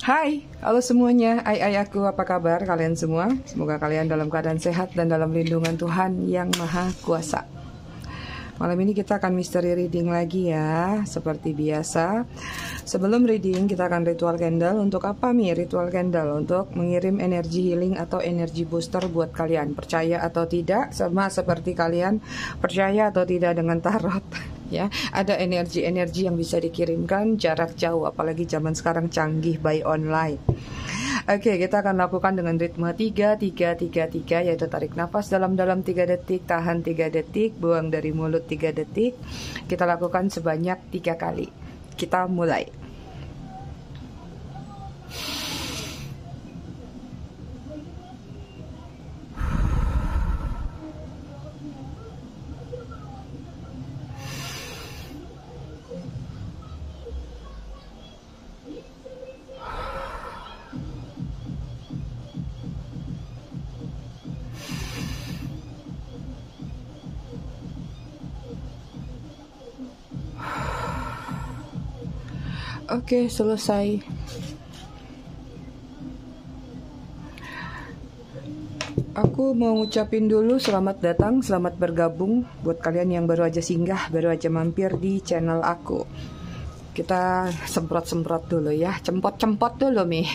Hai, halo semuanya. Aku, apa kabar kalian semua? Semoga kalian dalam keadaan sehat dan dalam lindungan Tuhan yang Maha Kuasa. Malam ini kita akan misteri reading lagi ya, seperti biasa. Sebelum reading, kita akan ritual candle. Untuk apa nih ritual candle? Untuk mengirim energi healing atau energi booster buat kalian. Percaya atau tidak, sama seperti kalian percaya atau tidak dengan tarot. Ya, ada energi-energi yang bisa dikirimkan jarak jauh, apalagi zaman sekarang canggih by online. Oke, kita akan lakukan dengan ritme 3-3-3-3, yaitu tarik nafas dalam-dalam 3 detik, tahan 3 detik, buang dari mulut 3 detik. Kita lakukan sebanyak 3 kali. Kita mulai. Oke, selesai. Aku mau ngucapin dulu selamat datang, selamat bergabung buat kalian yang baru aja singgah, baru aja mampir di channel aku. Kita semprot-semprot dulu ya, cempot-cempot dulu nih.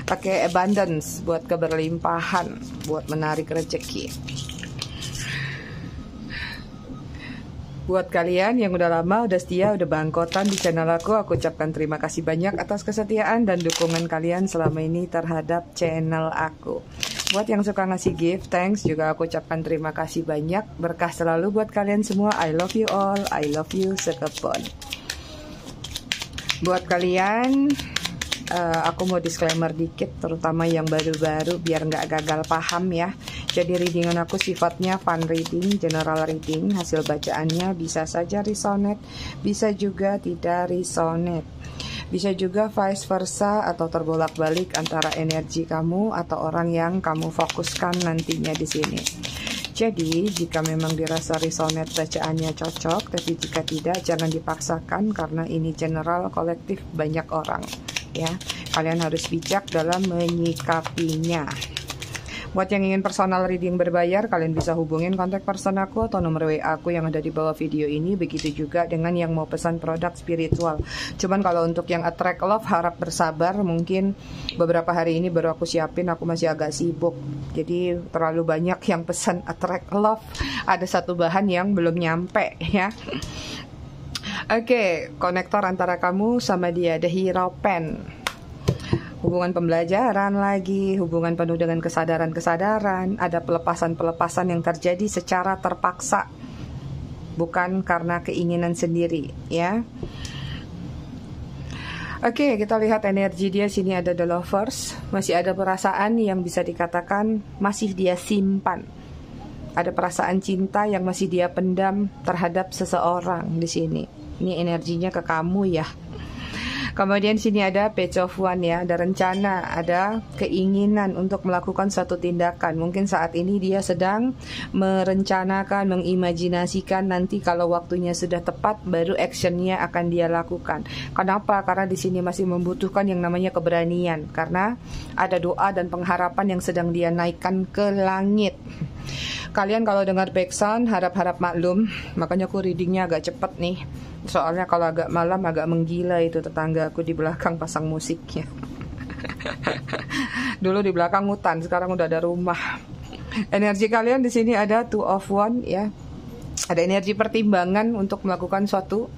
Pakai abundance buat keberlimpahan, buat menarik rezeki. Buat kalian yang udah lama, udah setia, udah bangkotan di channel aku ucapkan terima kasih banyak atas kesetiaan dan dukungan kalian selama ini terhadap channel aku. Buat yang suka ngasih gift, thanks, juga aku ucapkan terima kasih banyak. Berkah selalu buat kalian semua. I love you all, I love you sekepon. Buat kalian, aku mau disclaimer dikit, terutama yang baru-baru, biar nggak gagal paham ya. Jadi readingan aku sifatnya fun reading, general reading. Hasil bacaannya bisa saja resonate, bisa juga tidak resonate. Bisa juga vice versa atau terbolak-balik antara energi kamu atau orang yang kamu fokuskan nantinya di sini. Jadi jika memang dirasa resonate bacaannya cocok, tapi jika tidak jangan dipaksakan karena ini general, kolektif, banyak orang ya. Kalian harus bijak dalam menyikapinya. Buat yang ingin personal reading berbayar, kalian bisa hubungin kontak person aku atau nomor WA aku yang ada di bawah video ini. Begitu juga dengan yang mau pesan produk spiritual. Cuman kalau untuk yang attract love, harap bersabar. Mungkin beberapa hari ini baru aku siapin, aku masih agak sibuk. Jadi terlalu banyak yang pesan attract love. Ada satu bahan yang belum nyampe ya. Oke, konektor antara kamu sama dia, The Hero Pen. Hubungan pembelajaran lagi, hubungan penuh dengan kesadaran-kesadaran, ada pelepasan-pelepasan yang terjadi secara terpaksa, bukan karena keinginan sendiri, ya. Oke, kita lihat energi dia. Sini ada The Lovers, masih ada perasaan yang bisa dikatakan masih dia simpan. Ada perasaan cinta yang masih dia pendam terhadap seseorang di sini. Ini energinya ke kamu ya. Kemudian sini ada Page of Wands ya, ada rencana, ada keinginan untuk melakukan suatu tindakan. Mungkin saat ini dia sedang merencanakan, mengimajinasikan nanti kalau waktunya sudah tepat baru actionnya akan dia lakukan. Kenapa? Karena di sini masih membutuhkan yang namanya keberanian. Karena ada doa dan pengharapan yang sedang dia naikkan ke langit. Kalian kalau dengar backsound harap-harap maklum, makanya aku readingnya agak cepet nih. Soalnya kalau agak malam agak menggila itu tetangga aku di belakang pasang musiknya. Dulu di belakang hutan, sekarang udah ada rumah. Energi kalian di sini ada Two of Wands ya. Ada energi pertimbangan untuk melakukan suatu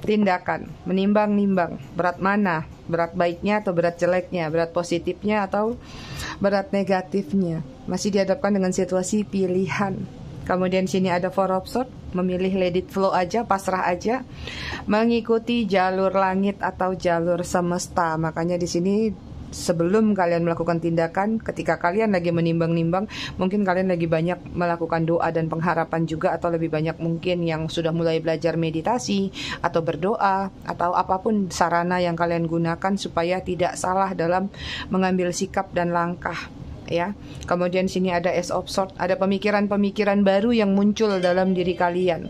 tindakan, menimbang-nimbang berat mana, berat baiknya atau berat jeleknya, berat positifnya atau berat negatifnya. Masih dihadapkan dengan situasi pilihan. Kemudian sini ada Four of Swords, memilih let it flow aja, pasrah aja, mengikuti jalur langit atau jalur semesta. Makanya di sini sebelum kalian melakukan tindakan, ketika kalian lagi menimbang-nimbang, mungkin kalian lagi banyak melakukan doa dan pengharapan juga, atau lebih banyak mungkin yang sudah mulai belajar meditasi atau berdoa atau apapun sarana yang kalian gunakan supaya tidak salah dalam mengambil sikap dan langkah. ya. Kemudian sini ada Ace of Swords, ada pemikiran-pemikiran baru yang muncul dalam diri kalian.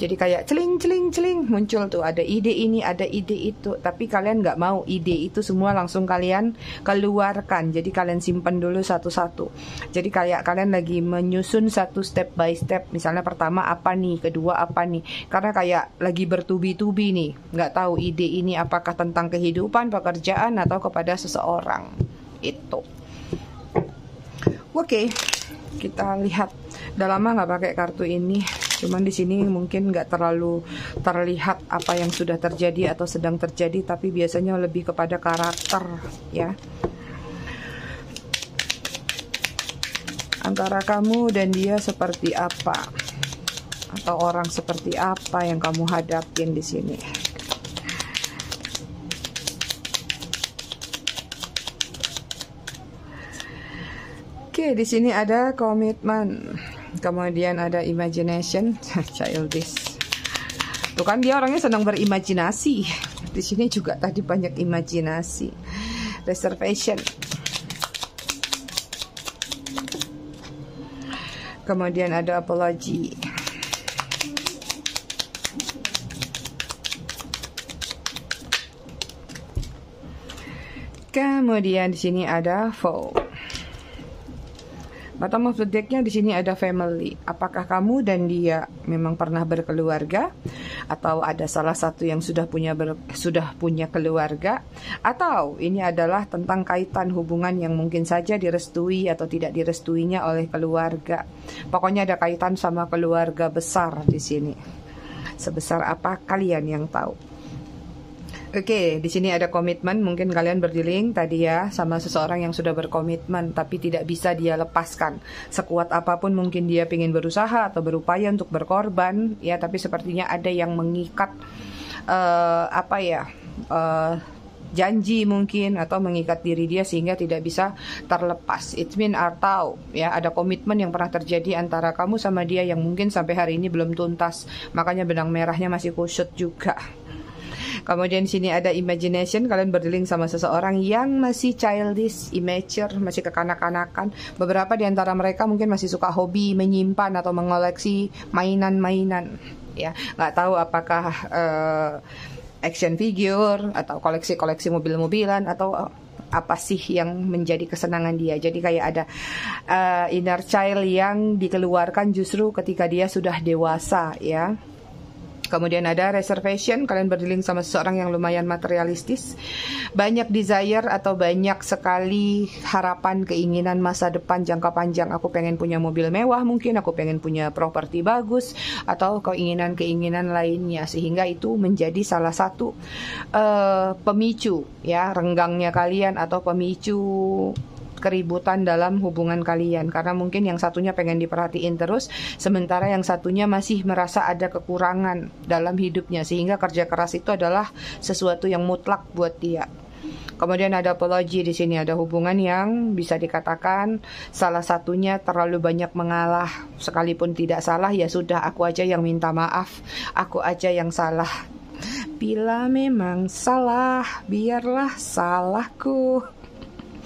Jadi kayak celing celing celing muncul tuh, ada ide ini, ada ide itu, tapi kalian nggak mau ide itu semua langsung kalian keluarkan. Jadi kalian simpan dulu satu-satu. Jadi kayak kalian lagi menyusun satu step by step. Misalnya pertama apa nih, kedua apa nih. Karena kayak lagi bertubi-tubi nih, nggak tahu ide ini apakah tentang kehidupan, pekerjaan, atau kepada seseorang. Itu. Oke, kita lihat. Udah lama nggak pakai kartu ini. Cuman di sini mungkin nggak terlalu terlihat apa yang sudah terjadi atau sedang terjadi, tapi biasanya lebih kepada karakter, ya. Antara kamu dan dia seperti apa, atau orang seperti apa yang kamu hadapin di sini. Oke, di sini ada komitmen. Kemudian ada imagination, childish. Tuh kan dia orangnya senang berimajinasi. Di sini juga tadi banyak imajinasi. Reservation. Kemudian ada apology. Kemudian di sini ada foe. Bottom of the deck-nya di sini ada family. Apakah kamu dan dia memang pernah berkeluarga, atau ada salah satu yang sudah punya keluarga, atau ini adalah tentang kaitan hubungan yang mungkin saja direstui atau tidak direstuinya oleh keluarga. Pokoknya ada kaitan sama keluarga besar di sini. Sebesar apa kalian yang tahu. Oke, di sini ada komitmen. Mungkin kalian berdealing tadi ya sama seseorang yang sudah berkomitmen, tapi tidak bisa dia lepaskan. Sekuat apapun mungkin dia ingin berusaha atau berupaya untuk berkorban, ya. Tapi sepertinya ada yang mengikat janji mungkin, atau mengikat diri dia sehingga tidak bisa terlepas. It mean atau ya ada komitmen yang pernah terjadi antara kamu sama dia yang mungkin sampai hari ini belum tuntas. Makanya benang merahnya masih kusut juga. Kemudian sini ada imagination, kalian berdealing sama seseorang yang masih childish, immature, masih kekanak-kanakan. Beberapa di antara mereka mungkin masih suka hobi menyimpan atau mengoleksi mainan-mainan, ya. Nggak tahu apakah action figure atau koleksi-koleksi mobil-mobilan atau apa sih yang menjadi kesenangan dia. Jadi kayak ada inner child yang dikeluarkan justru ketika dia sudah dewasa, ya. Kemudian ada reservation, kalian berdealing sama seseorang yang lumayan materialistis. Banyak desire atau banyak sekali harapan, keinginan masa depan jangka panjang. Aku pengen punya mobil mewah mungkin, aku pengen punya properti bagus, atau keinginan-keinginan lainnya. Sehingga itu menjadi salah satu pemicu, ya, renggangnya kalian atau pemicu keributan dalam hubungan kalian, karena mungkin yang satunya pengen diperhatiin terus, sementara yang satunya masih merasa ada kekurangan dalam hidupnya, sehingga kerja keras itu adalah sesuatu yang mutlak buat dia. Kemudian ada apology di sini, ada hubungan yang bisa dikatakan salah satunya terlalu banyak mengalah, sekalipun tidak salah ya sudah, aku aja yang minta maaf, aku aja yang salah. Bila memang salah, biarlah salahku.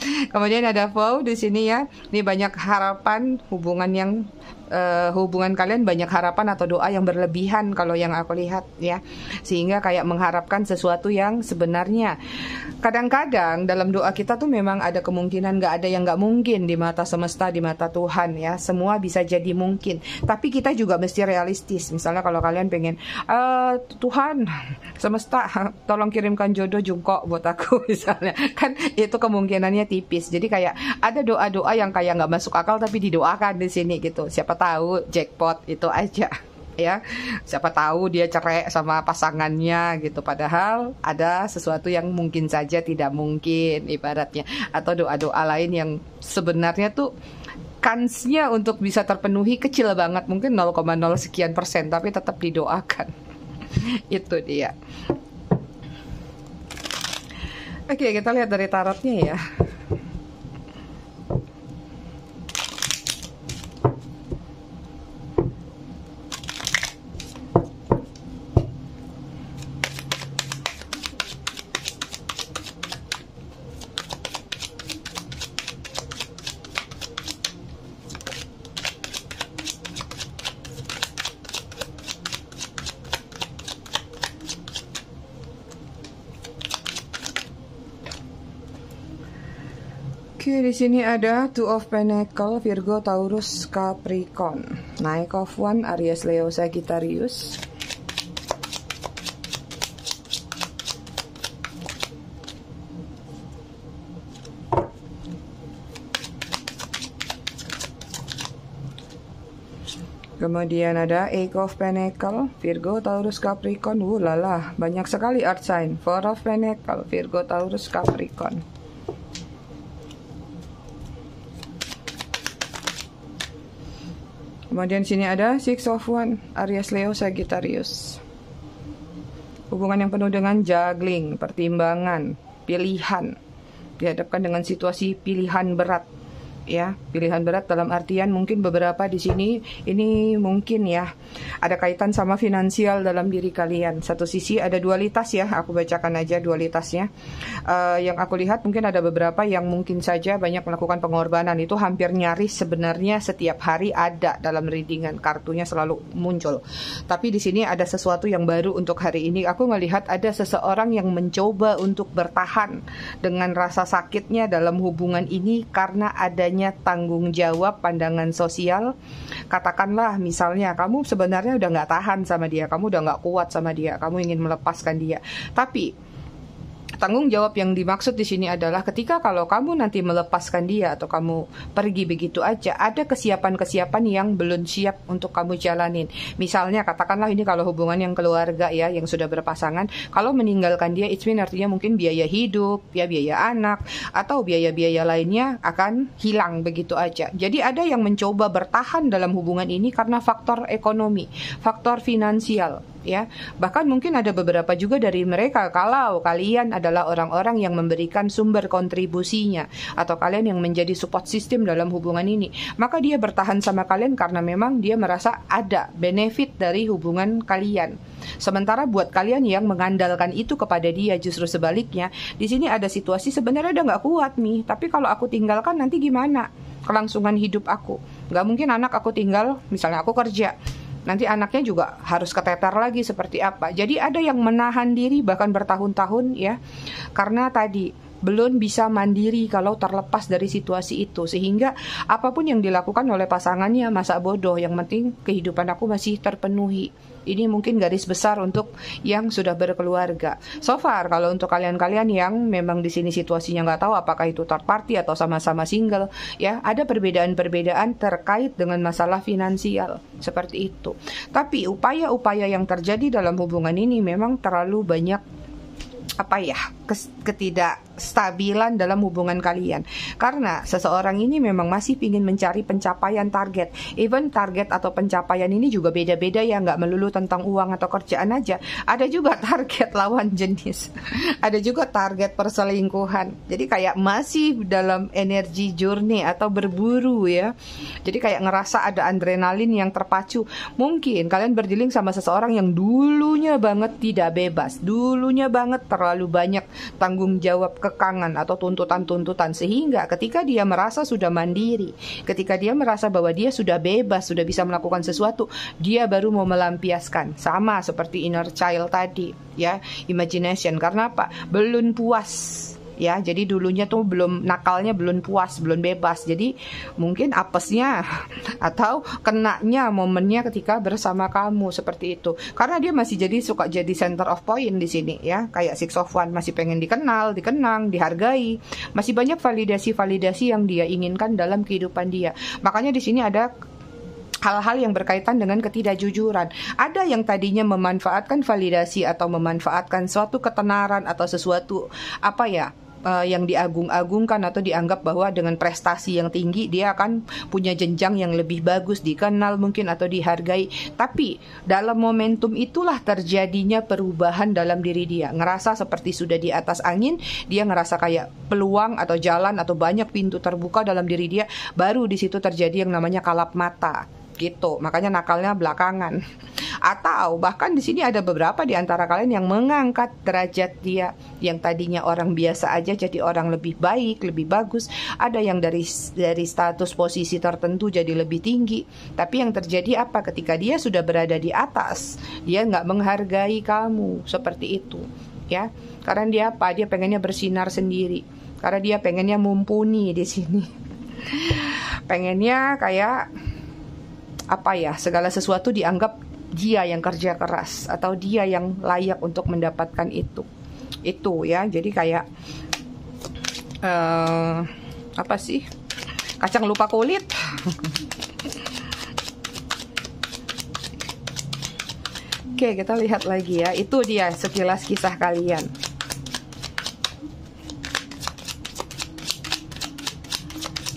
Kemudian ada foe di sini ya. Ini banyak harapan, hubungan kalian banyak harapan atau doa yang berlebihan kalau yang aku lihat, ya. Sehingga kayak mengharapkan sesuatu yang sebenarnya kadang-kadang dalam doa kita tuh memang ada kemungkinan, nggak ada yang nggak mungkin di mata semesta, di mata Tuhan, ya. Semua bisa jadi mungkin. Tapi kita juga mesti realistis. Misalnya kalau kalian pengen Tuhan semesta tolong kirimkan jodoh jungkok buat aku misalnya, kan itu kemungkinannya tipis. Jadi kayak ada doa-doa yang kayak nggak masuk akal tapi didoakan di sini gitu. Siapa tahu jackpot itu aja, ya. Siapa tahu dia cerai sama pasangannya gitu, padahal ada sesuatu yang mungkin saja tidak mungkin ibaratnya, atau doa-doa lain yang sebenarnya tuh kansnya untuk bisa terpenuhi kecil banget, mungkin 0,0 sekian persen, tapi tetap didoakan. Itu dia. Oke, kita lihat dari tarotnya ya. Oke, di sini ada Two of Pentacle, Virgo, Taurus, Capricorn. Knight of Wands, Aries, Leo, Sagittarius. Kemudian ada Eight of Pentacle, Virgo, Taurus, Capricorn. Lala, banyak sekali earth sign. Four of Pentacle, Virgo, Taurus, Capricorn. Kemudian sini ada Six of Wands, Aries, Leo, Sagittarius. Hubungan yang penuh dengan juggling, pertimbangan, pilihan. Dihadapkan dengan situasi pilihan berat. Ya, pilihan berat dalam artian mungkin beberapa di sini ini mungkin ya ada kaitan sama finansial dalam diri kalian. Satu sisi ada dualitas ya, aku bacakan aja dualitasnya. Yang aku lihat mungkin ada beberapa yang mungkin saja banyak melakukan pengorbanan, itu hampir nyaris sebenarnya setiap hari ada dalam readingan, kartunya selalu muncul. Tapi di sini ada sesuatu yang baru untuk hari ini. Aku melihat ada seseorang yang mencoba untuk bertahan dengan rasa sakitnya dalam hubungan ini karena adanya tanggung jawab, pandangan sosial. Katakanlah misalnya kamu sebenarnya udah nggak tahan sama dia, kamu udah nggak kuat sama dia, kamu ingin melepaskan dia. Tapi tanggung jawab yang dimaksud di sini adalah ketika kalau kamu nanti melepaskan dia atau kamu pergi begitu aja, ada kesiapan-kesiapan yang belum siap untuk kamu jalanin. Misalnya katakanlah ini kalau hubungan yang keluarga ya, yang sudah berpasangan, kalau meninggalkan dia, it's mean artinya mungkin biaya hidup, ya biaya anak, atau biaya-biaya lainnya akan hilang begitu aja. Jadi ada yang mencoba bertahan dalam hubungan ini karena faktor ekonomi, faktor finansial. Ya, bahkan mungkin ada beberapa juga dari mereka kalau kalian adalah orang-orang yang memberikan sumber kontribusinya atau kalian yang menjadi support system dalam hubungan ini, maka dia bertahan sama kalian karena memang dia merasa ada benefit dari hubungan kalian. Sementara buat kalian yang mengandalkan itu kepada dia, justru sebaliknya, di sini ada situasi sebenarnya udah nggak kuat nih, tapi kalau aku tinggalkan nanti gimana kelangsungan hidup aku? Nggak mungkin anak aku tinggal, misalnya aku kerja, nanti anaknya juga harus keteter lagi seperti apa. Jadi ada yang menahan diri bahkan bertahun-tahun ya, karena tadi belum bisa mandiri kalau terlepas dari situasi itu. Sehingga apapun yang dilakukan oleh pasangannya masa bodoh, yang penting kehidupan aku masih terpenuhi. Ini mungkin garis besar untuk yang sudah berkeluarga. So far, kalau untuk kalian-kalian yang memang di sini situasinya nggak tahu apakah itu third party atau sama-sama single, ya ada perbedaan-perbedaan terkait dengan masalah finansial seperti itu. Tapi upaya-upaya yang terjadi dalam hubungan ini memang terlalu banyak ketidakstabilan dalam hubungan kalian, karena seseorang ini memang masih ingin mencari pencapaian target. Even target atau pencapaian ini juga beda-beda ya, nggak melulu tentang uang atau kerjaan aja. Ada juga target lawan jenis, ada juga target perselingkuhan. Jadi kayak masih dalam energi journey atau berburu ya. Jadi kayak ngerasa ada adrenalin yang terpacu. Mungkin kalian berdealing sama seseorang yang dulunya banget tidak bebas, dulunya banget terlalu banyak tanggung jawab, kekangan atau tuntutan-tuntutan, sehingga ketika dia merasa sudah mandiri, ketika dia merasa bahwa dia sudah bebas, sudah bisa melakukan sesuatu, dia baru mau melampiaskan. Sama seperti inner child tadi ya, imagination. Karena apa? Belum puas ya, jadi dulunya tuh belum, nakalnya belum puas, belum bebas. Jadi mungkin apesnya atau kenanya momennya ketika bersama kamu seperti itu, karena dia masih suka jadi center of point di sini ya, kayak Six of Wands, masih pengen dikenal, dikenang, dihargai, masih banyak validasi-validasi yang dia inginkan dalam kehidupan dia. Makanya di sini ada hal-hal yang berkaitan dengan ketidakjujuran. Ada yang tadinya memanfaatkan validasi atau memanfaatkan suatu ketenaran atau sesuatu yang diagung-agungkan atau dianggap bahwa dengan prestasi yang tinggi dia akan punya jenjang yang lebih bagus, dikenal mungkin atau dihargai. Tapi dalam momentum itulah terjadinya perubahan dalam diri dia. Ngerasa seperti sudah di atas angin, dia ngerasa kayak peluang atau jalan atau banyak pintu terbuka dalam diri dia. Baru di situ terjadi yang namanya kalap mata. Gitu, makanya nakalnya belakangan. Atau bahkan di sini ada beberapa di antara kalian yang mengangkat derajat dia, yang tadinya orang biasa aja jadi orang lebih baik, lebih bagus. Ada yang dari status posisi tertentu jadi lebih tinggi. Tapi yang terjadi apa? Ketika dia sudah berada di atas, dia nggak menghargai kamu seperti itu. ya. Karena dia apa? Dia pengennya bersinar sendiri. Karena dia pengennya mumpuni di sini. Pengennya kayak apa ya? Segala sesuatu dianggap dia yang kerja keras atau dia yang layak untuk mendapatkan itu. Itu ya. Jadi kayak apa sih? Kacang lupa kulit. Oke, kita lihat lagi ya. Itu dia sekilas kisah kalian.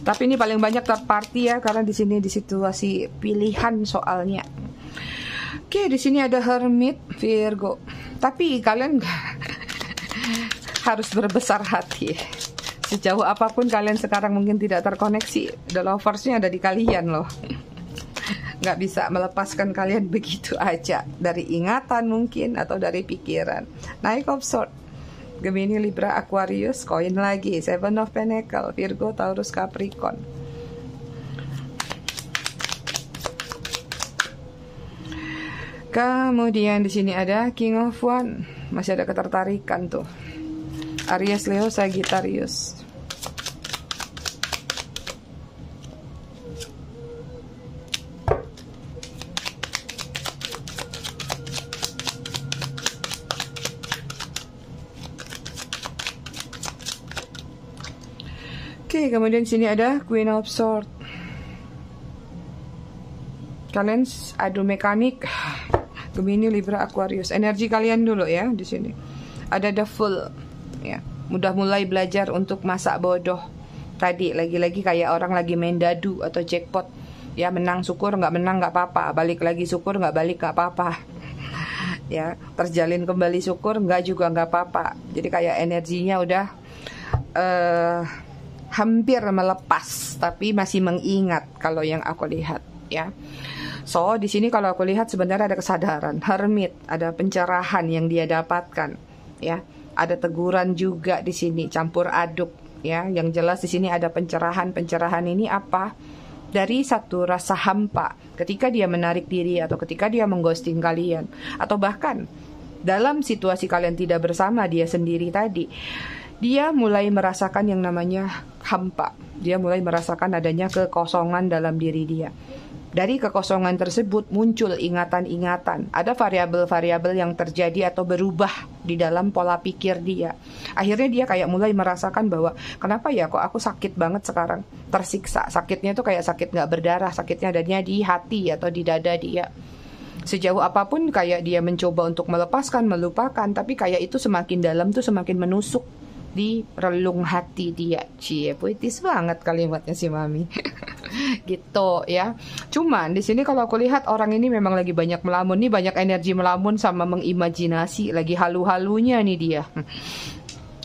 Tapi ini paling banyak third party ya, karena di sini di situasi pilihan soalnya. Oke, di sini ada Hermit Virgo. Tapi kalian harus berbesar hati. Sejauh apapun kalian sekarang mungkin tidak terkoneksi, the lovers-nya ada di kalian loh. Nggak bisa melepaskan kalian begitu aja dari ingatan mungkin atau dari pikiran. Knight of Swords, Gemini, Libra, Aquarius, koin lagi, Seven of Pentacles, Virgo, Taurus, Capricorn. Kemudian di sini ada King of Wands, masih ada ketertarikan tuh. Aries, Leo, Sagittarius. Oke, kemudian di sini ada Queen of Swords. Kalian adu mekanik, Gemini, Libra, Aquarius. Energi kalian dulu ya di sini. Ada The Fool, ya. Udah mulai belajar untuk masak bodoh. Tadi lagi-lagi kayak orang lagi main dadu atau jackpot. Ya, menang syukur, nggak menang nggak apa-apa. Balik lagi syukur, nggak balik nggak apa-apa. Ya, terjalin kembali syukur, nggak juga nggak apa-apa. Jadi kayak energinya udah hampir melepas, tapi masih mengingat kalau yang aku lihat ya. So di sini kalau aku lihat sebenarnya ada kesadaran, Hermit, ada pencerahan yang dia dapatkan ya. Ada teguran juga di sini, campur aduk ya. Yang jelas di sini ada pencerahan. Pencerahan ini apa? Dari satu rasa hampa ketika dia menarik diri atau ketika dia mengghosting kalian, atau bahkan dalam situasi kalian tidak bersama dia sendiri tadi. Dia mulai merasakan yang namanya hampa. Dia mulai merasakan adanya kekosongan dalam diri dia. Dari kekosongan tersebut muncul ingatan-ingatan. Ada variabel-variabel yang terjadi atau berubah di dalam pola pikir dia. Akhirnya dia kayak mulai merasakan bahwa kenapa ya kok aku sakit banget sekarang. Tersiksa. Sakitnya itu kayak sakit gak berdarah. Sakitnya adanya di hati atau di dada dia. Sejauh apapun kayak dia mencoba untuk melepaskan, melupakan. Tapi kayak itu semakin dalam tuh semakin menusuk di relung hati dia. Cie, puitis banget kalimatnya si Mami. Gitu ya. Cuman di sini kalau aku lihat orang ini memang lagi banyak melamun nih, banyak energi melamun sama mengimajinasi, lagi halu-halunya nih dia.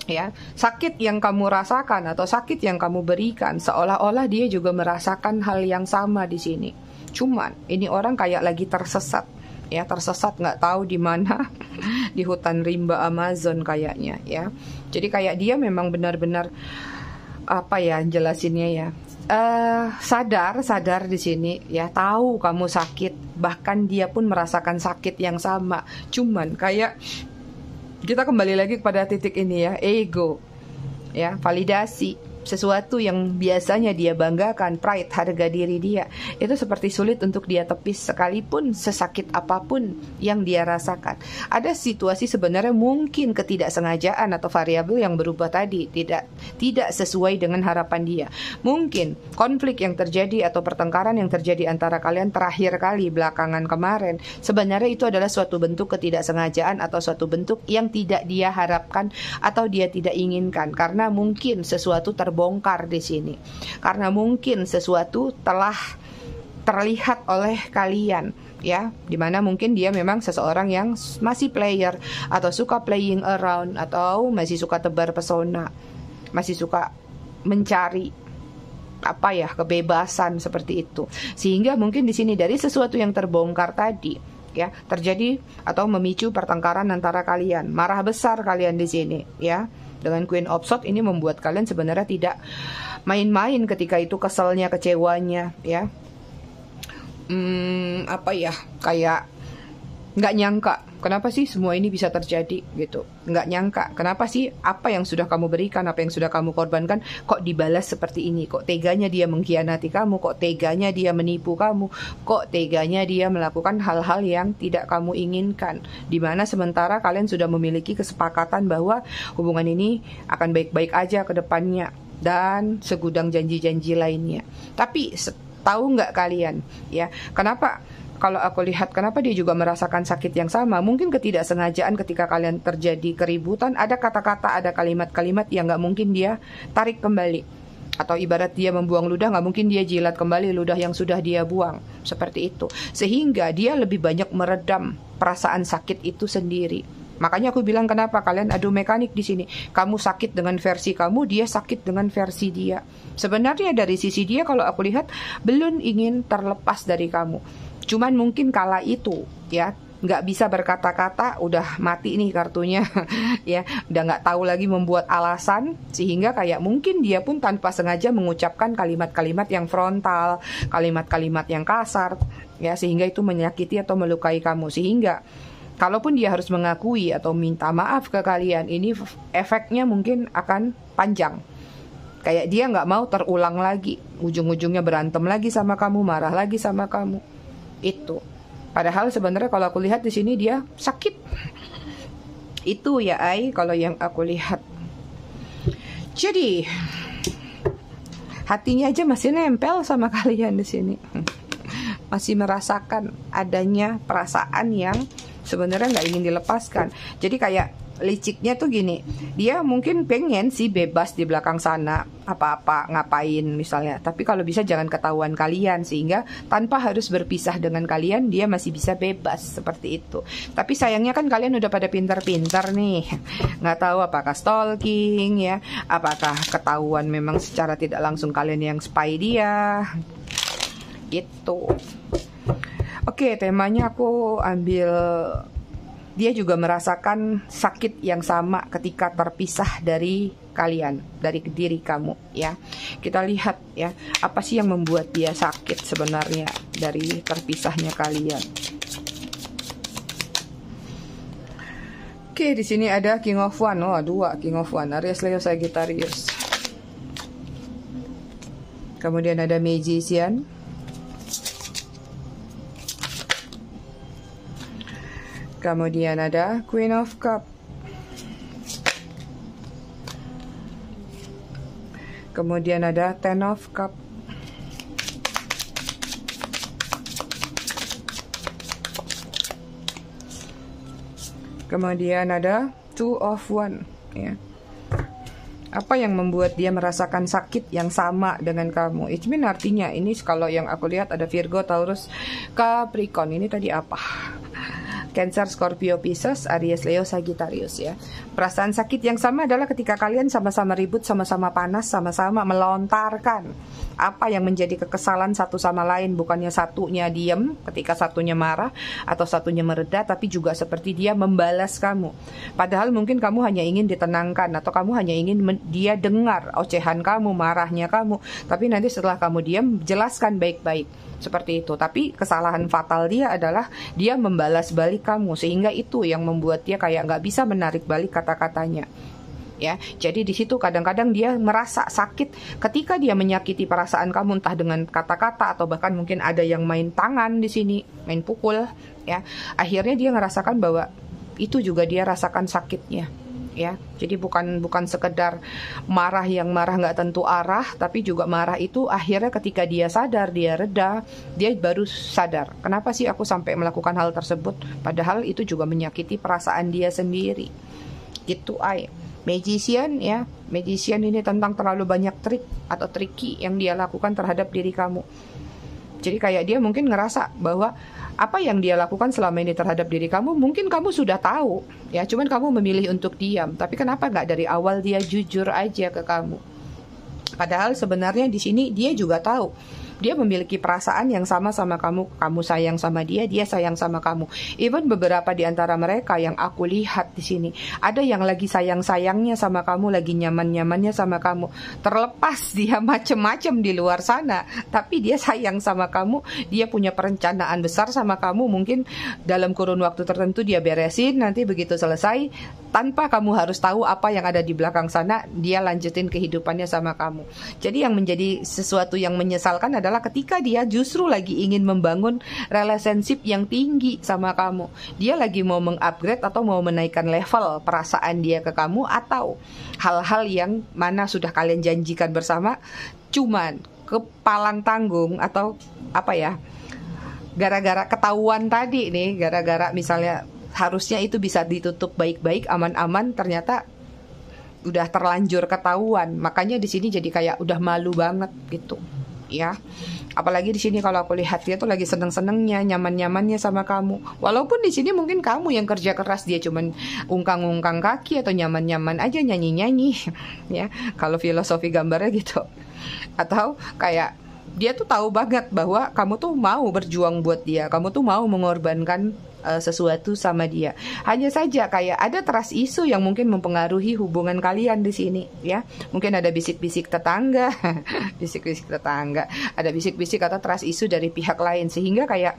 Ya, sakit yang kamu rasakan atau sakit yang kamu berikan seolah-olah dia juga merasakan hal yang sama di sini. Cuman ini orang kayak lagi tersesat. Ya, tersesat nggak tahu di mana di hutan rimba Amazon kayaknya ya. Jadi kayak dia memang benar-benar apa ya jelasinnya ya, sadar di sini ya, tahu kamu sakit, bahkan dia pun merasakan sakit yang sama. Cuman kayak kita kembali lagi kepada titik ini ya, ego ya, validasi. Sesuatu yang biasanya dia banggakan, pride, harga diri dia, itu seperti sulit untuk dia tepis sekalipun sesakit apapun yang dia rasakan. Ada situasi sebenarnya mungkin ketidaksengajaan atau variabel yang berubah tadi, tidak sesuai dengan harapan dia. Mungkin konflik yang terjadi atau pertengkaran yang terjadi antara kalian terakhir kali belakangan kemarin, sebenarnya itu adalah suatu bentuk ketidaksengajaan atau suatu bentuk yang tidak dia harapkan atau dia tidak inginkan, karena mungkin sesuatu terbongkar di sini. Karena mungkin sesuatu telah terlihat oleh kalian ya, dimana mungkin dia memang seseorang yang masih player atau suka playing around atau masih suka tebar pesona, masih suka mencari apa ya, kebebasan seperti itu. Sehingga mungkin di sini dari sesuatu yang terbongkar tadi ya, terjadi atau memicu pertengkaran antara kalian. Marah besar kalian di sini ya. Dengan Queen of Swords ini membuat kalian sebenarnya tidak main-main ketika itu, keselnya, kecewanya ya. Apa ya, kayak nggak nyangka, kenapa sih semua ini bisa terjadi gitu. Nggak nyangka, kenapa sih apa yang sudah kamu berikan, apa yang sudah kamu korbankan, kok dibalas seperti ini. Kok teganya dia mengkhianati kamu, kok teganya dia menipu kamu, kok teganya dia melakukan hal-hal yang tidak kamu inginkan. Dimana sementara kalian sudah memiliki kesepakatan bahwa hubungan ini akan baik-baik aja ke depannya, dan segudang janji-janji lainnya. Tapi tahu nggak kalian ya, kenapa? Kalau aku lihat, kenapa dia juga merasakan sakit yang sama? Mungkin ketidaksengajaan ketika kalian terjadi keributan, ada kata-kata, ada kalimat-kalimat yang nggak mungkin dia tarik kembali. Atau ibarat dia membuang ludah, nggak mungkin dia jilat kembali ludah yang sudah dia buang. Seperti itu. Sehingga dia lebih banyak meredam perasaan sakit itu sendiri. Makanya aku bilang kenapa kalian adu mekanik di sini. Kamu sakit dengan versi kamu, dia sakit dengan versi dia. Sebenarnya dari sisi dia, kalau aku lihat, belum ingin terlepas dari kamu. Cuman mungkin kala itu ya nggak bisa berkata-kata, udah mati nih kartunya ya, udah nggak tahu lagi membuat alasan, sehingga kayak mungkin dia pun tanpa sengaja mengucapkan kalimat-kalimat yang frontal, kalimat-kalimat yang kasar ya, sehingga itu menyakiti atau melukai kamu. Sehingga kalaupun dia harus mengakui atau minta maaf ke kalian, ini efeknya mungkin akan panjang. Kayak dia nggak mau terulang lagi, ujung-ujungnya berantem lagi sama kamu, marah lagi sama kamu. Itu. Padahal sebenarnya kalau aku lihat di sini dia sakit. Itu ya kalau yang aku lihat. Jadi hatinya aja masih nempel sama kalian di sini. Masih merasakan adanya perasaan yang sebenarnya nggak ingin dilepaskan. Jadi kayak liciknya tuh gini, dia mungkin pengen sih bebas di belakang sana, apa-apa ngapain misalnya, tapi kalau bisa jangan ketahuan kalian, sehingga tanpa harus berpisah dengan kalian dia masih bisa bebas seperti itu. Tapi sayangnya kan kalian udah pada pintar-pintar nih, nggak tahu apakah stalking ya, apakah ketahuan memang secara tidak langsung kalian yang spy dia gitu. Oke, temanya aku ambil dia juga merasakan sakit yang sama ketika terpisah dari kalian, dari diri kamu ya. Kita lihat ya, apa sih yang membuat dia sakit sebenarnya dari terpisahnya kalian. Oke, di sini ada King of One. Oh, dua King of One, Aries, Leo, Sagittarius. Kemudian ada Magician. Kemudian ada Queen of Cup. Kemudian ada Ten of Cup. Kemudian ada Two of One ya. Apa yang membuat dia merasakan sakit yang sama dengan kamu? It mean artinya ini kalau yang aku lihat ada Virgo, Taurus, Capricorn. Ini tadi apa? Cancer, Scorpio, Pisces, Aries, Leo, Sagittarius ya. Perasaan sakit yang sama adalah ketika kalian sama-sama ribut, sama-sama panas, sama-sama melontarkan apa yang menjadi kekesalan satu sama lain. Bukannya satunya diam ketika satunya marah atau satunya mereda, tapi juga seperti dia membalas kamu. Padahal mungkin kamu hanya ingin ditenangkan, atau kamu hanya ingin dia dengar ocehan kamu, marahnya kamu. Tapi nanti setelah kamu diam, jelaskan baik-baik. Seperti itu. Tapi kesalahan fatal dia adalah dia membalas balik kamu, sehingga itu yang membuat dia kayak nggak bisa menarik balik kata-katanya ya. Jadi di situ kadang-kadang dia merasa sakit ketika dia menyakiti perasaan kamu, entah dengan kata-kata atau bahkan mungkin ada yang main tangan di sini, main pukul ya. Akhirnya dia ngerasakan bahwa itu juga dia rasakan sakitnya ya. Jadi bukan sekedar marah yang marah nggak tentu arah, tapi juga marah itu akhirnya ketika dia sadar, dia reda, dia baru sadar, kenapa sih aku sampai melakukan hal tersebut, padahal itu juga menyakiti perasaan dia sendiri gitu. Magician ya, Magician ini tentang terlalu banyak trik atau tricky yang dia lakukan terhadap diri kamu. Jadi kayak dia mungkin ngerasa bahwa apa yang dia lakukan selama ini terhadap diri kamu, mungkin kamu sudah tahu ya, cuman kamu memilih untuk diam. Tapi kenapa nggak dari awal dia jujur aja ke kamu? Padahal sebenarnya di sini dia juga tahu Dia memiliki perasaan yang sama sama kamu. Kamu sayang sama dia, dia sayang sama kamu. Even beberapa di antara mereka yang aku lihat di sini, ada yang lagi sayang-sayangnya sama kamu, lagi nyaman-nyamannya sama kamu. Terlepas dia macem-macem di luar sana, tapi dia sayang sama kamu. Dia punya perencanaan besar sama kamu. Mungkin dalam kurun waktu tertentu dia beresin, nanti begitu selesai, tanpa kamu harus tahu apa yang ada di belakang sana, dia lanjutin kehidupannya sama kamu. Jadi yang menjadi sesuatu yang menyesalkan adalah ketika dia justru lagi ingin membangun relationship yang tinggi sama kamu. Dia lagi mau mengupgrade atau mau menaikkan level perasaan dia ke kamu, atau hal-hal yang mana sudah kalian janjikan bersama, cuman kepalang tanggung atau apa ya, gara-gara ketahuan tadi nih, gara-gara misalnya harusnya itu bisa ditutup baik-baik, aman-aman, ternyata udah terlanjur ketahuan. Makanya di sini jadi kayak udah malu banget gitu, ya. Apalagi di sini kalau aku lihat dia tuh lagi seneng-senengnya, nyaman-nyamannya sama kamu. Walaupun di sini mungkin kamu yang kerja keras, dia cuman ungkang-ungkang kaki atau nyaman-nyaman aja nyanyi-nyanyi, ya. Kalau filosofi gambarnya gitu. Atau kayak dia tuh tahu banget bahwa kamu tuh mau berjuang buat dia, kamu tuh mau mengorbankan sesuatu sama dia. Hanya saja kayak ada trust issue yang mungkin mempengaruhi hubungan kalian di sini, ya. Mungkin ada bisik-bisik tetangga, bisik-bisik tetangga, ada bisik-bisik atau trust issue dari pihak lain, sehingga kayak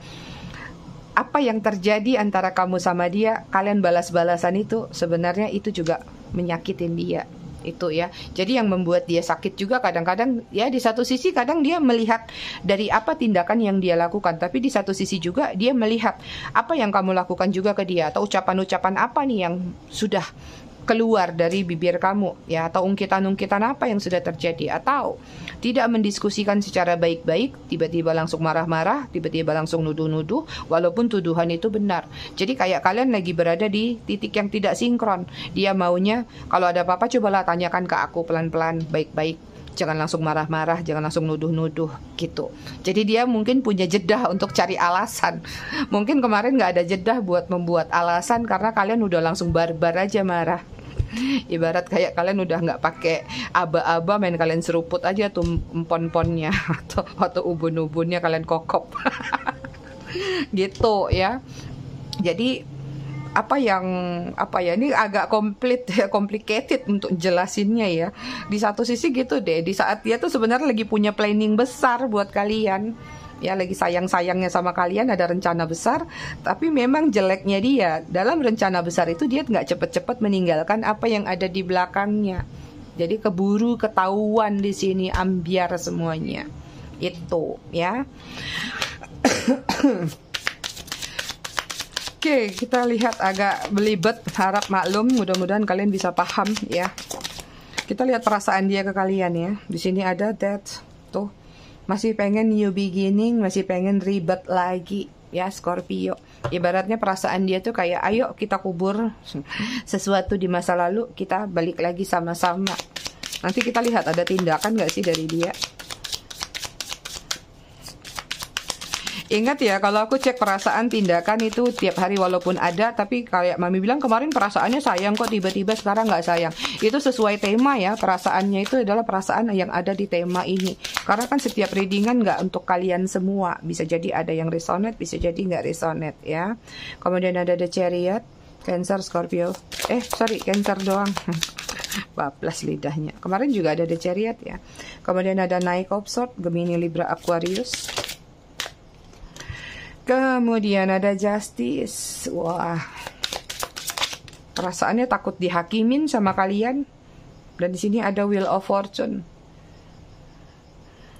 apa yang terjadi antara kamu sama dia, kalian balas-balasan itu sebenarnya itu juga menyakitin dia. Itu ya. Jadi yang membuat dia sakit juga kadang-kadang, ya di satu sisi kadang dia melihat dari apa tindakan yang dia lakukan, tapi di satu sisi juga dia melihat apa yang kamu lakukan juga ke dia, atau ucapan-ucapan apa nih yang sudah keluar dari bibir kamu, ya, atau ungkitan-ungkitan apa yang sudah terjadi, atau tidak mendiskusikan secara baik-baik, tiba-tiba langsung marah-marah, tiba-tiba langsung nuduh-nuduh, walaupun tuduhan itu benar. Jadi kayak kalian lagi berada di titik yang tidak sinkron. Dia maunya kalau ada apa-apa cobalah tanyakan ke aku pelan-pelan, baik-baik. Jangan langsung marah-marah, jangan langsung nuduh-nuduh gitu. Jadi dia mungkin punya jedah untuk cari alasan. Mungkin kemarin nggak ada jedah buat membuat alasan karena kalian udah langsung barbar aja marah. Ibarat kayak kalian udah nggak pakai aba-aba, main kalian seruput aja tuh empon-ponnya atau ubun-ubunnya kalian kokop. Gitu ya. Jadi apa ya, ini agak complicated untuk jelasinnya ya. Di satu sisi gitu deh, di saat dia tuh sebenarnya lagi punya planning besar buat kalian, ya, lagi sayang-sayangnya sama kalian, ada rencana besar, tapi memang jeleknya dia dalam rencana besar itu dia nggak cepet-cepet meninggalkan apa yang ada di belakangnya. Jadi keburu ketahuan di sini, ambiar semuanya itu, ya. Oke, kita lihat agak belibet, harap maklum, mudah-mudahan kalian bisa paham ya. Kita lihat perasaan dia ke kalian ya. Di sini ada that, tuh. Masih pengen new beginning, masih pengen ribet lagi ya Scorpio. Ibaratnya perasaan dia tuh kayak ayo kita kubur sesuatu di masa lalu, kita balik lagi sama-sama. Nanti kita lihat ada tindakan gak sih dari dia. Ingat ya, kalau aku cek perasaan tindakan itu tiap hari walaupun ada, tapi kayak Mami bilang kemarin perasaannya sayang kok tiba-tiba sekarang nggak sayang. Itu sesuai tema ya, perasaannya itu adalah perasaan yang ada di tema ini. Karena kan setiap readingan nggak untuk kalian semua, bisa jadi ada yang resonate, bisa jadi nggak resonate ya. Kemudian ada The Chariot, Cancer, Scorpio. Cancer doang. Bablas lidahnya. Kemarin juga ada The Chariot ya. Kemudian ada Knight of Swords, Gemini, Libra, Aquarius. Kemudian ada Justice. Wah, perasaannya takut dihakimin sama kalian. Dan di sini ada Wheel of Fortune.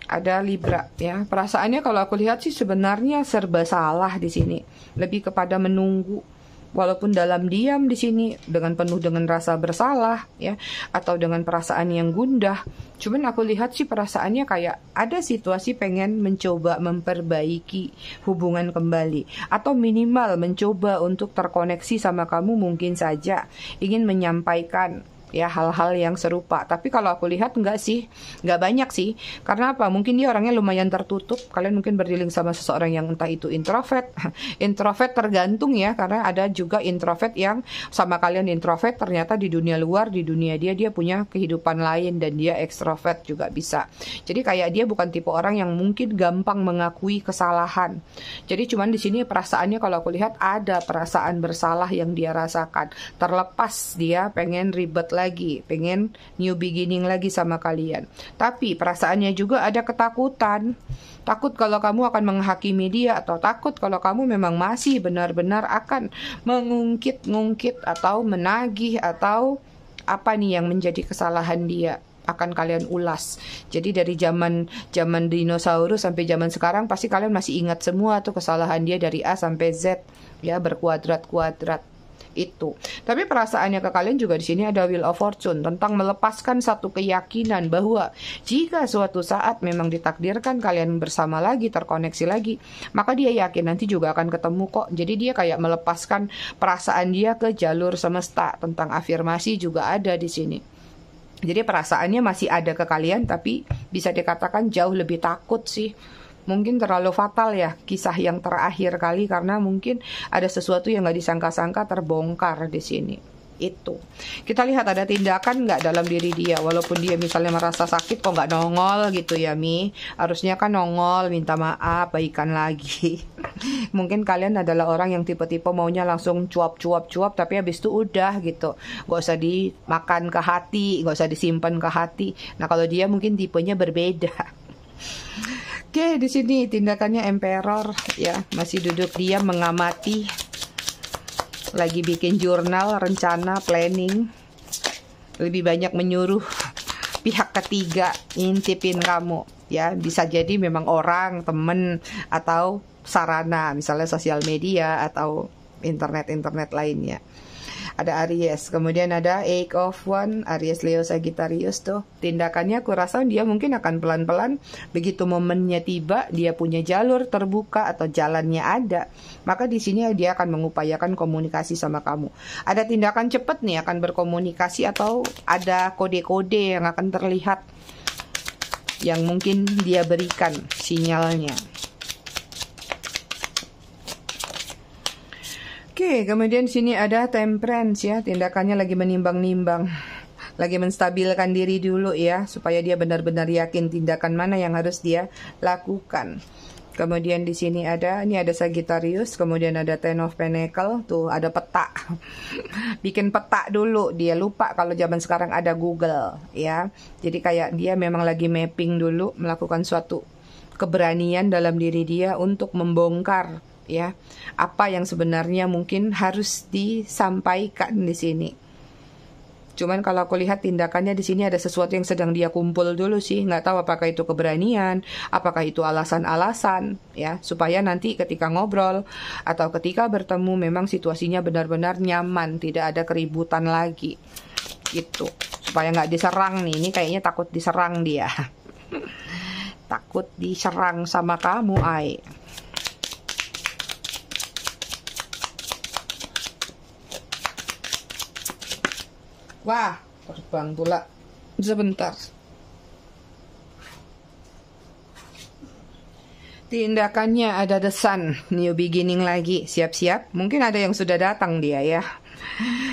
Ada Libra ya. Perasaannya kalau aku lihat sih sebenarnya serba salah di sini. Lebih kepada menunggu. Walaupun dalam diam di sini dengan penuh dengan rasa bersalah ya, atau dengan perasaan yang gundah. Cuman aku lihat sih perasaannya kayak ada situasi pengen mencoba memperbaiki hubungan kembali, atau minimal mencoba untuk terkoneksi sama kamu, mungkin saja ingin menyampaikan ya hal-hal yang serupa. Tapi kalau aku lihat enggak sih, enggak banyak sih. Karena apa? Mungkin dia orangnya lumayan tertutup. Kalian mungkin berdealing sama seseorang yang entah itu introvert. Introvert tergantung ya, karena ada juga introvert yang sama kalian introvert, ternyata di dunia luar, di dunia dia punya kehidupan lain dan dia ekstrovert juga bisa. Jadi kayak dia bukan tipe orang yang mungkin gampang mengakui kesalahan. Jadi cuman di sini perasaannya kalau aku lihat ada perasaan bersalah yang dia rasakan. Terlepas dia pengen ribet lagi, pengen new beginning lagi sama kalian. Tapi perasaannya juga ada ketakutan. Takut kalau kamu akan menghakimi dia, atau takut kalau kamu memang masih benar-benar akan mengungkit-ngungkit atau menagih atau apa nih yang menjadi kesalahan dia akan kalian ulas. Jadi dari zaman dinosaurus sampai zaman sekarang pasti kalian masih ingat semua tuh kesalahan dia dari A sampai Z ya, berkuadrat-kuadrat itu. Tapi perasaannya ke kalian juga di sini ada Wheel of Fortune tentang melepaskan satu keyakinan bahwa jika suatu saat memang ditakdirkan kalian bersama lagi, terkoneksi lagi, maka dia yakin nanti juga akan ketemu kok. Jadi dia kayak melepaskan perasaan dia ke jalur semesta. Tentang afirmasi juga ada di sini. Jadi perasaannya masih ada ke kalian, tapi bisa dikatakan jauh lebih takut sih. Mungkin terlalu fatal ya kisah yang terakhir kali, karena mungkin ada sesuatu yang nggak disangka-sangka terbongkar di sini. Itu kita lihat ada tindakan nggak dalam diri dia, walaupun dia misalnya merasa sakit kok nggak nongol gitu ya Mi. Harusnya kan nongol, minta maaf, baikan lagi. Mungkin kalian adalah orang yang tipe-tipe maunya langsung cuap-cuap-cuap, tapi habis itu udah gitu, nggak usah dimakan ke hati, nggak usah disimpan ke hati. Nah kalau dia mungkin tipenya berbeda. Oke, di sini tindakannya Emperor ya, masih duduk diam mengamati, lagi bikin jurnal, rencana, planning, lebih banyak menyuruh pihak ketiga ngintipin kamu ya, bisa jadi memang orang, temen, atau sarana, misalnya sosial media atau internet lainnya. Ada Aries, kemudian ada Eight of Wands, Aries, Leo, Sagittarius tuh. Tindakannya aku rasa dia mungkin akan pelan-pelan, begitu momennya tiba, dia punya jalur terbuka atau jalannya ada, maka di sini dia akan mengupayakan komunikasi sama kamu. Ada tindakan cepat nih akan berkomunikasi, atau ada kode-kode yang akan terlihat yang mungkin dia berikan sinyalnya. Oke, kemudian sini ada Temperance ya, tindakannya lagi menimbang-nimbang, lagi menstabilkan diri dulu ya, supaya dia benar-benar yakin tindakan mana yang harus dia lakukan. Kemudian di sini ini ada Sagittarius, kemudian ada Ten of Pentacles, tuh ada peta. Bikin peta dulu, dia lupa kalau zaman sekarang ada Google ya. Jadi kayak dia memang lagi mapping dulu, melakukan suatu keberanian dalam diri dia untuk membongkar ya apa yang sebenarnya mungkin harus disampaikan di sini. Cuman kalau aku lihat tindakannya di sini ada sesuatu yang sedang dia kumpul dulu sih, nggak tahu apakah itu keberanian, apakah itu alasan-alasan ya, supaya nanti ketika ngobrol atau ketika bertemu memang situasinya benar-benar nyaman, tidak ada keributan lagi gitu, supaya nggak diserang nih. Ini kayaknya takut diserang dia. Takut diserang sama kamu, Ai. Wah, terbang pula. Sebentar. Tindakannya ada The Sun, new beginning lagi, siap-siap. Mungkin ada yang sudah datang dia ya.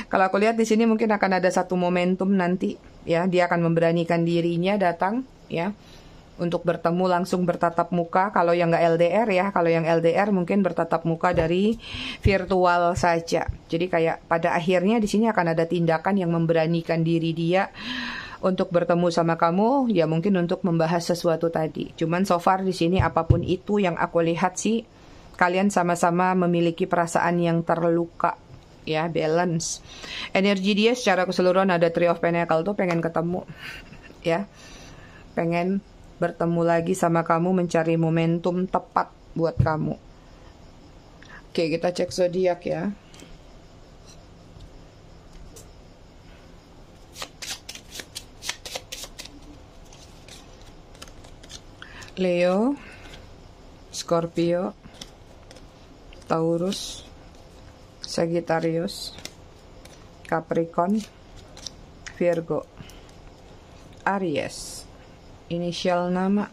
Kalau aku lihat di sini mungkin akan ada satu momentum nanti ya, dia akan memberanikan dirinya datang ya, untuk bertemu langsung bertatap muka. Kalau yang nggak LDR ya, kalau yang LDR mungkin bertatap muka dari virtual saja. Jadi kayak pada akhirnya di sini akan ada tindakan yang memberanikan diri dia untuk bertemu sama kamu, ya mungkin untuk membahas sesuatu tadi. Cuman so far di sini apapun itu yang aku lihat sih, kalian sama-sama memiliki perasaan yang terluka ya, balance. Energi dia secara keseluruhan ada Three of Pentacles tuh pengen ketemu ya, pengen bertemu lagi sama kamu, mencari momentum tepat buat kamu. Oke, kita cek zodiak ya. Leo, Scorpio, Taurus, Sagittarius, Capricorn, Virgo. Aries. Inisial nama.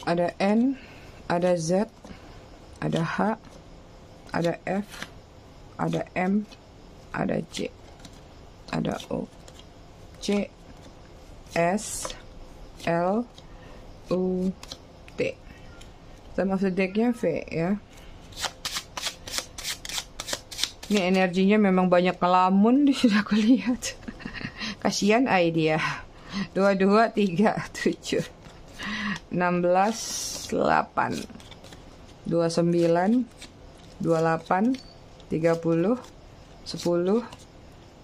Ada N, ada Z, ada H, ada F, ada M, ada C, ada O, C, S, L, U, T. Sama sedeknya V ya. Ini energinya memang banyak ngelamun, sudah aku lihat. Kasihan dia. 22, 3, 7, 16, 8, 29, 28, 30, 10,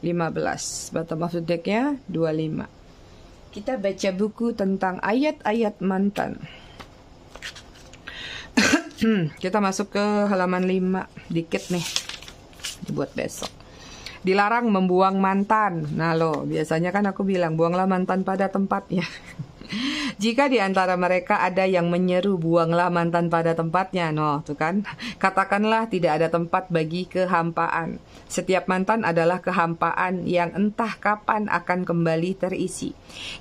15. Bottom of the decknya 25. Kita baca buku tentang ayat-ayat mantan. Kita masuk ke halaman 5. Dikit nih buat besok. Dilarang membuang mantan. Nah loh, biasanya kan aku bilang buanglah mantan pada tempatnya. Jika di antara mereka ada yang menyeru buanglah mantan pada tempatnya, no, tuh kan. Katakanlah tidak ada tempat bagi kehampaan. Setiap mantan adalah kehampaan yang entah kapan akan kembali terisi.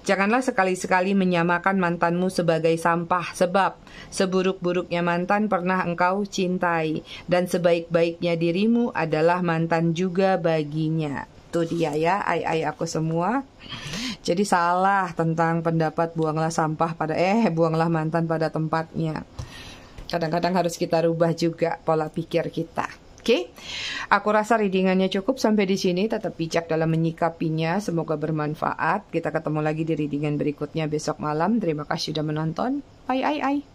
Janganlah sekali-sekali menyamakan mantanmu sebagai sampah, sebab seburuk-buruknya mantan pernah engkau cintai, dan sebaik-baiknya dirimu adalah mantan juga baginya. Tuh dia ya, ai aku semua. Jadi salah tentang pendapat buanglah mantan pada tempatnya. Kadang-kadang harus kita rubah juga pola pikir kita. Oke, aku rasa readingannya cukup sampai di sini. Tetap bijak dalam menyikapinya. Semoga bermanfaat. Kita ketemu lagi di readingan berikutnya besok malam. Terima kasih sudah menonton. Bye.